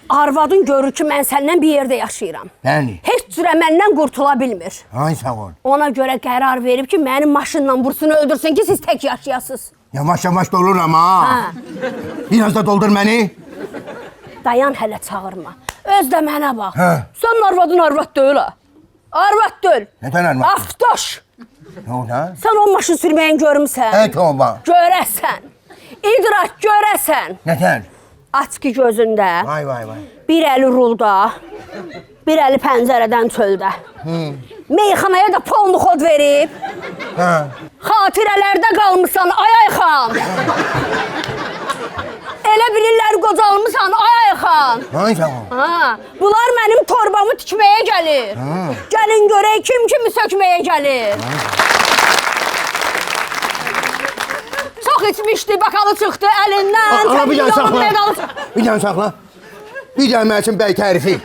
Arvadın görür ki mən səndən bir yerdə yaşayıram. Bəli. Heç cürə məndən qurtula bilmir. Ay sağ ol. Ona görə qərar verib ki, mənim maşınla vursun, öldürsün ki, siz tək yaşayasınız. Yavaş yavaş doluram ha. Ha. Biraz da doldur beni. Dayan hələ çağırma. Öz də mənə bax. Hə. Sən arvadın arvad deyil ha. Arvad deyil. Nədən arvad? Aftoş. Ne oldu ha? Sən o maşın sürməyin görmüsən. Evet oba. Görəsən. İdrak görəsən. Nədən? Aç ki gözündə. Vay vay vay. Bir əli rulda. Bir əli pəncərədən çöldə. Meyxanaya da polnu xod verib. Ha. Xatirələrdə qalmışsan ay xan. Elə bilirlər qocalmışsan ay xan. Ay sağ ol. Ha, bunlar mənim torbamı tikməyə gəlir. Gəlin görək kim kimi sökməyə gəlir. Çox içmişdi, bakalı çıxdı əlindən. Ana, bir Çəmizliğin dənə saxla. medalı çıxdı. Bir dənə saxla. Bir dənə mənim üçün bəy tərifi.